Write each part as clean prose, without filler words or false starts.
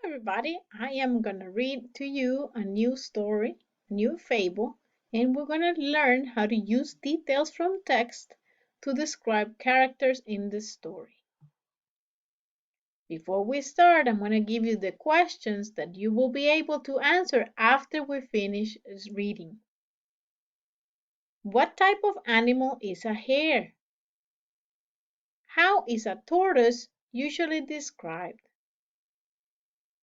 Everybody, I am going to read to you a new story, a new fable, and we're going to learn how to use details from text to describe characters in the story. Before we start, I'm going to give you the questions that you will be able to answer after we finish reading. What type of animal is a hare? How is a tortoise usually described?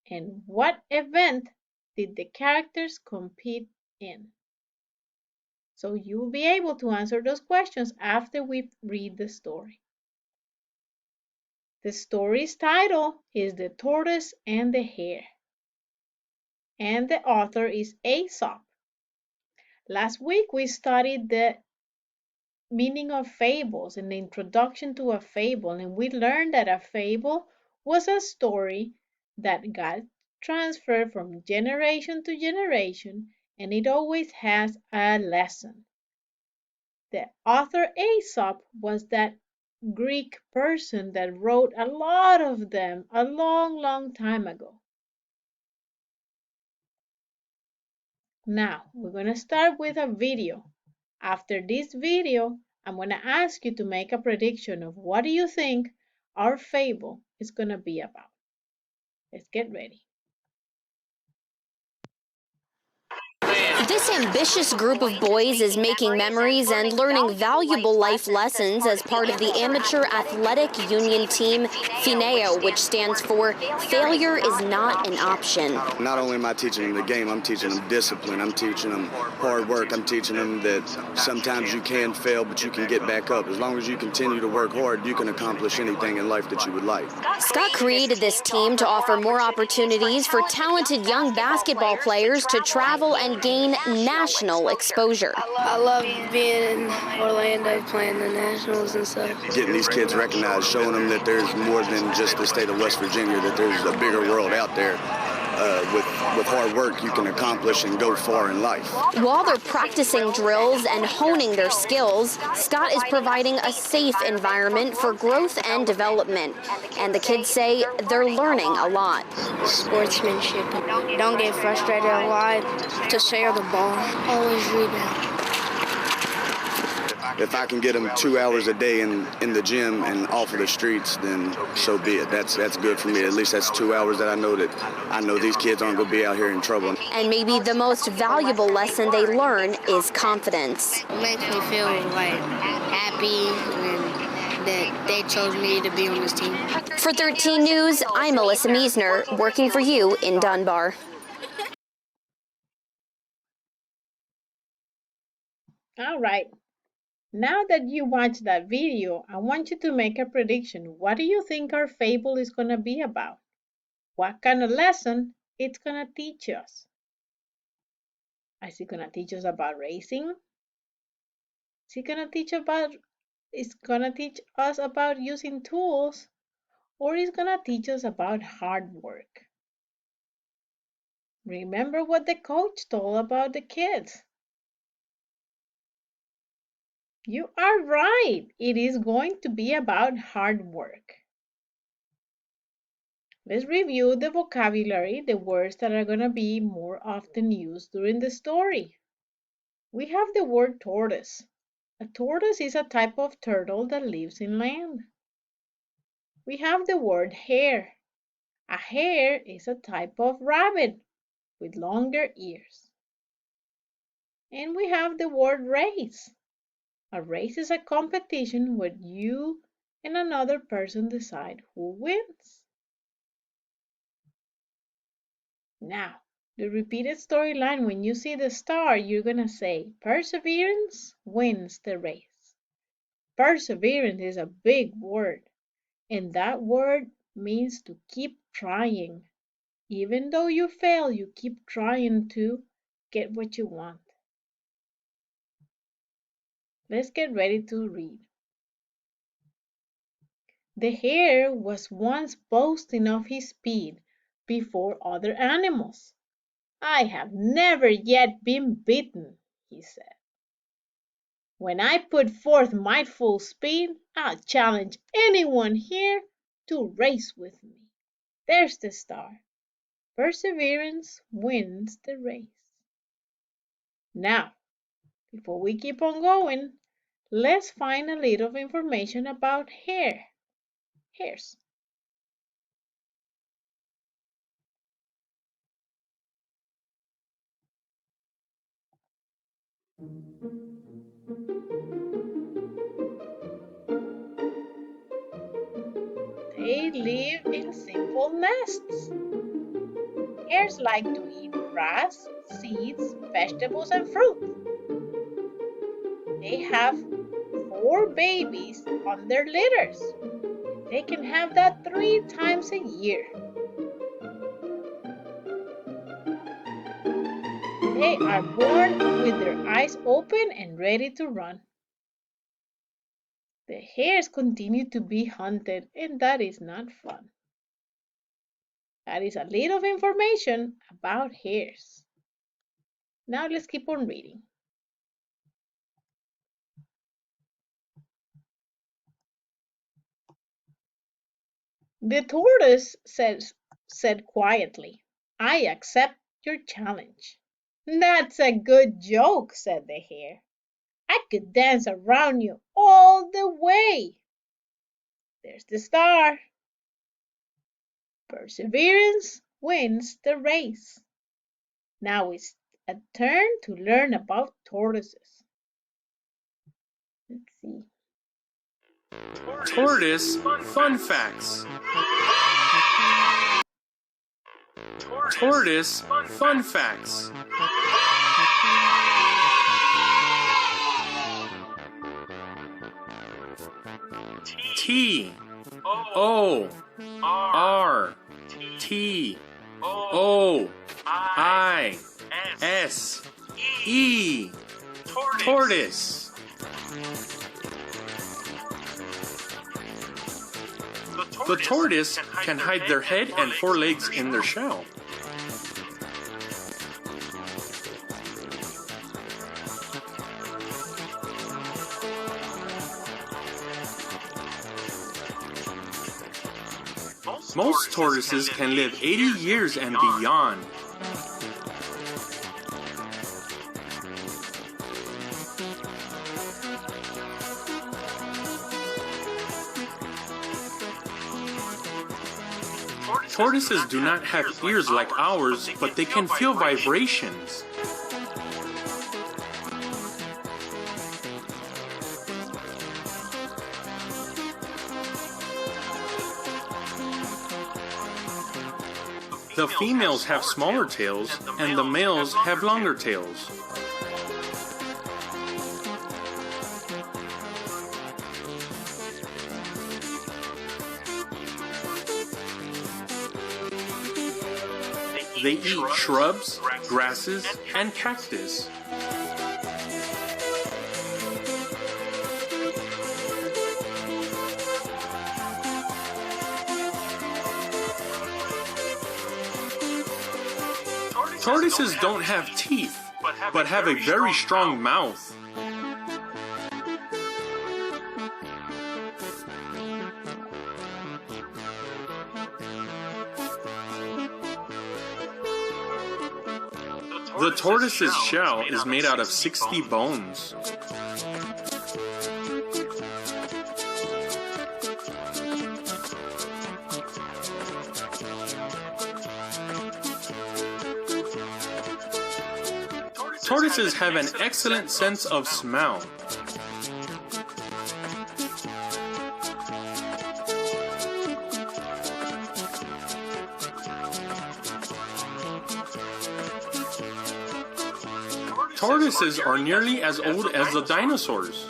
And what event did the characters compete in? So you will be able to answer those questions after we read the story. The story's title is The Tortoise and the Hare, and the author is Aesop. Last week we studied the meaning of fables and the introduction to a fable, and we learned that a fable was a story that got transferred from generation to generation, and it always has a lesson. The author Aesop was that Greek person that wrote a lot of them a long, long time ago. Now, we're going to start with a video. After this video, I'm going to ask you to make a prediction of what do you think our fable is going to be about. Let's get ready. This ambitious group of boys is making memories and learning valuable life lessons as part of the amateur athletic union team, FINEO, which stands for Failure is Not an Option. Not only am I teaching them the game, I'm teaching them discipline, I'm teaching them hard work, I'm teaching them that sometimes you can fail, but you can get back up. As long as you continue to work hard, you can accomplish anything in life that you would like. Scott created this team to offer more opportunities for talented young basketball players to travel and gain national exposure. I love being in Orlando, playing the Nationals and stuff. Getting these kids recognized, showing them that there's more than just the state of West Virginia, that there's a bigger world out there. With hard work, you can accomplish and go far in life. While they're practicing drills and honing their skills, Scott is providing a safe environment for growth and development. And the kids say they're learning a lot. Sportsmanship. Don't get frustrated a lot. To share the ball. Always rebound. If I can get them 2 hours a day in the gym and off of the streets, then so be it. That's good for me. At least that's 2 hours that I know these kids aren't going to be out here in trouble. And maybe the most valuable lesson they learn is confidence. It makes me feel like happy and that they chose me to be on this team. For 13 News, I'm Melissa Meisner, working for you in Dunbar. All right. Now that you watched that video, I want you to make a prediction. What do you think our fable is going to be about? What kind of lesson it's going to teach us? Is it going to teach us about racing? Is it going to teach us about using tools? Or is it going to teach us about hard work? Remember what the coach told about the kids. You are right. It is going to be about hard work. Let's review the vocabulary, the words that are going to be more often used during the story. We have the word tortoise. A tortoise is a type of turtle that lives in land. We have the word hare. A hare is a type of rabbit with longer ears. And we have the word race. A race is a competition where you and another person decide who wins. Now, the repeated storyline, when you see the star, you're going to say, perseverance wins the race. Perseverance is a big word, and that word means to keep trying. Even though you fail, you keep trying to get what you want. Let's get ready to read. The hare was once boasting of his speed before other animals. I have never yet been beaten, he said. When I put forth my full speed, I'll challenge anyone here to race with me. There's the star. Perseverance wins the race. Now, before we keep on going, let's find a little information about hares. They live in simple nests. Hares like to eat grass, seeds, vegetables, and fruit. They have 4 babies on their litters. They can have that 3 times a year. They are born with their eyes open and ready to run. The hares continue to be hunted, and that is not fun. That is a little information about hares. Now let's keep on reading. The tortoise said quietly, "I accept your challenge." "That's a good joke," said the hare. "I could dance around you all the way." There's the star. Perseverance wins the race. Now it's a turn to learn about tortoises. Let's see. Tortoise Fun Facts. Tortoise Fun Facts. T O R T O I S E. Tortoise. The tortoise can hide their head and 4 legs in their shell. Most tortoises can live 80 years and beyond. Tortoises do not have ears like ours, but they can feel vibrations. The females have smaller tails, and the males have longer tails. They eat shrubs, grasses, and cactus. Tortoises don't have teeth, but have a very strong mouth. The tortoise's shell is made out of 60 bones. Tortoises have an excellent sense of smell. Tortoises are nearly as old as the dinosaurs.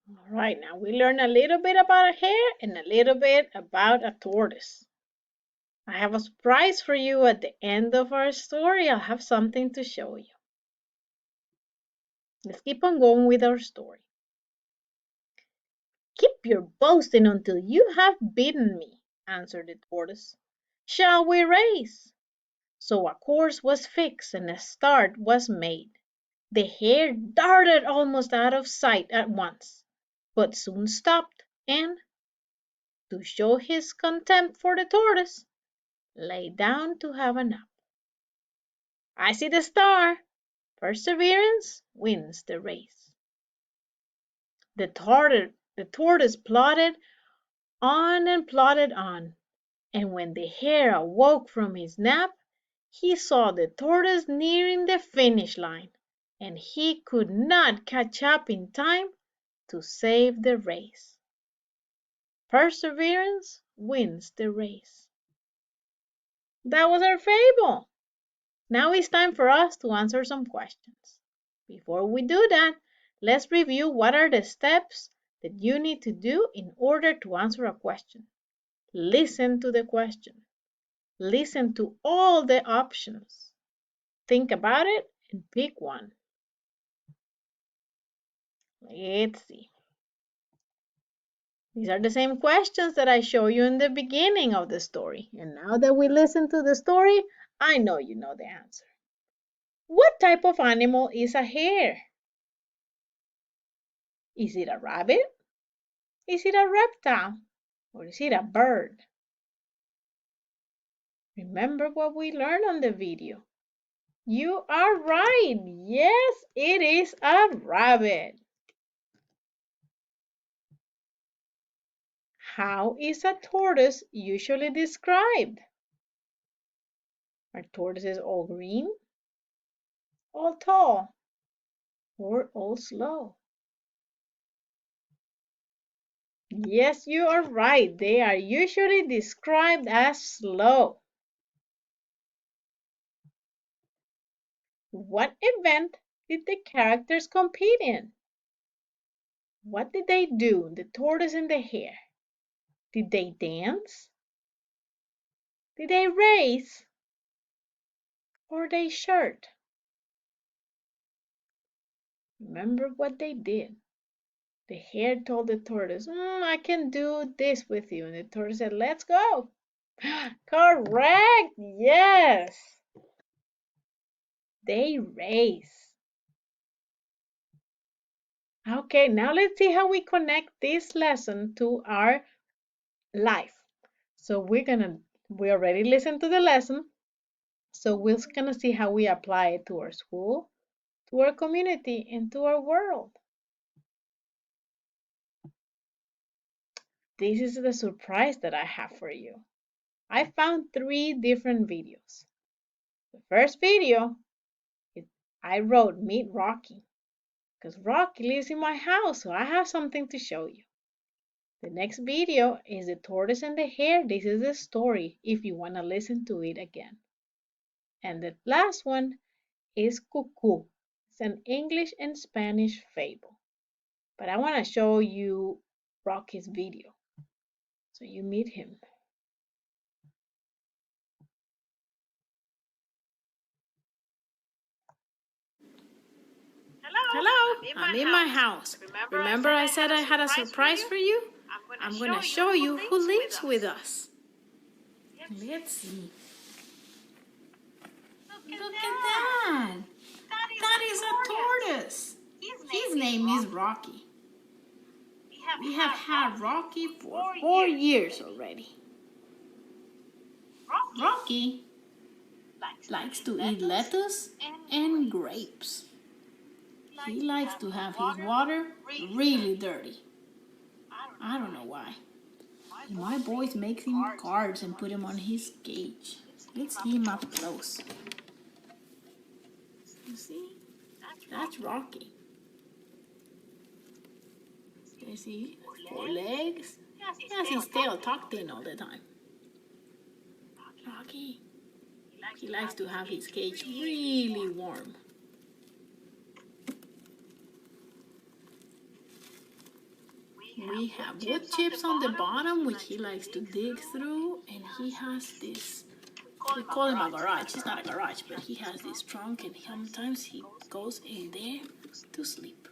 All right, now we learn a little bit about a hare and a little bit about a tortoise. I have a surprise for you at the end of our story. I'll have something to show you. Let's keep on going with our story. "Keep your boasting until you have beaten me," answered the tortoise. "Shall we race?" So a course was fixed and a start was made. The hare darted almost out of sight at once, but soon stopped and, to show his contempt for the tortoise, lay down to have a nap. I see the star. Perseverance wins the race. The tortoise plodded on and plodded on, and when the hare awoke from his nap, he saw the tortoise nearing the finish line, and he could not catch up in time to save the race. Perseverance wins the race. That was our fable. Now it's time for us to answer some questions. Before we do that, let's review what are the steps that you need to do in order to answer a question. Listen to the question. Listen to all the options. Think about it and pick one. Let's see. These are the same questions that I showed you in the beginning of the story. And now that we listen to the story, I know you know the answer. What type of animal is a hare? Is it a rabbit? Is it a reptile? Or is it a bird? Remember what we learned on the video. You are right. Yes, it is a rabbit. How is a tortoise usually described? Are tortoises all green, all tall, or all slow? Yes, you are right. They are usually described as slow. What event did the characters compete in? What did they do, the tortoise and the hare? Did they dance? Did they race? Or they shirt? Remember what they did. The hare told the tortoise, I can do this with you. And the tortoise said, let's go. Correct. Yes. They race. Okay, now let's see how we connect this lesson to our life. So we already listened to the lesson. So we're gonna see how we apply it to our school, to our community, and to our world. This is the surprise that I have for you. I found 3 different videos. The first video, I wrote Meet Rocky, because Rocky lives in my house, so I have something to show you. The next video is the tortoise and the hare. This is the story if you want to listen to it again. And the last one is Cuckoo. It's an English and Spanish fable. But I want to show you Rocky's video. So you meet him. Hello, I'm in my house. Remember I said I had a surprise for you? I'm going to show you who lives with us. Let's see. Look at that. That is a tortoise. His name is Rocky. We have had Rocky for 4 years already. Rocky likes to eat lettuce and grapes. He likes to have his water really dirty. I don't know why. My boys make him cards and put him on his cage. Let's see him up close. You see? That's Rocky. You see? 4 legs. He has his tail tucked in all the time. Rocky. He likes to have his cage really warm. We have wood chips on the bottom, which he likes to dig through, and he has this, we call him a garage. It's not a garage, but he has this trunk, and sometimes he goes in there to sleep.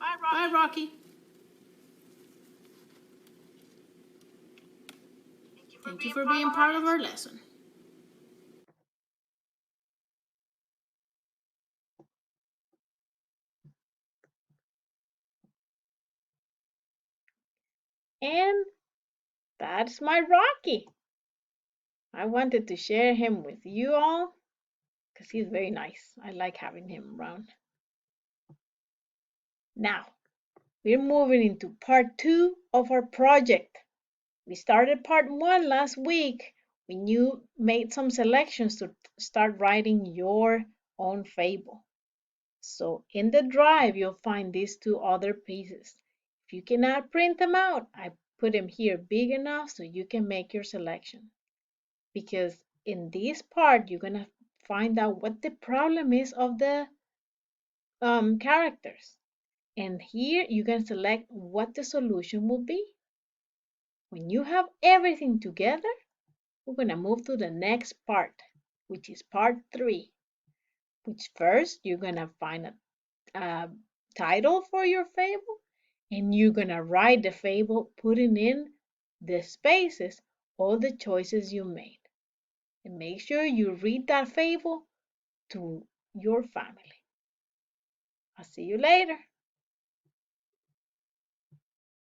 Bye, Rocky. Thank you for being part of our lesson. And that's my Rocky. I wanted to share him with you all because he's very nice. I like having him around. Now, we're moving into part 2 of our project. We started part 1 last week when you made some selections to start writing your own fable. So in the drive, you'll find these 2 other pieces. If you cannot print them out, I put them here big enough so you can make your selection. Because in this part, you're going to find out what the problem is of the characters. And here you can select what the solution will be. When you have everything together, we're going to move to the next part, which is part 3. Which first you're going to find a title for your fable, and you're going to write the fable, putting in the spaces all the choices you made. And make sure you read that fable to your family. I'll see you later.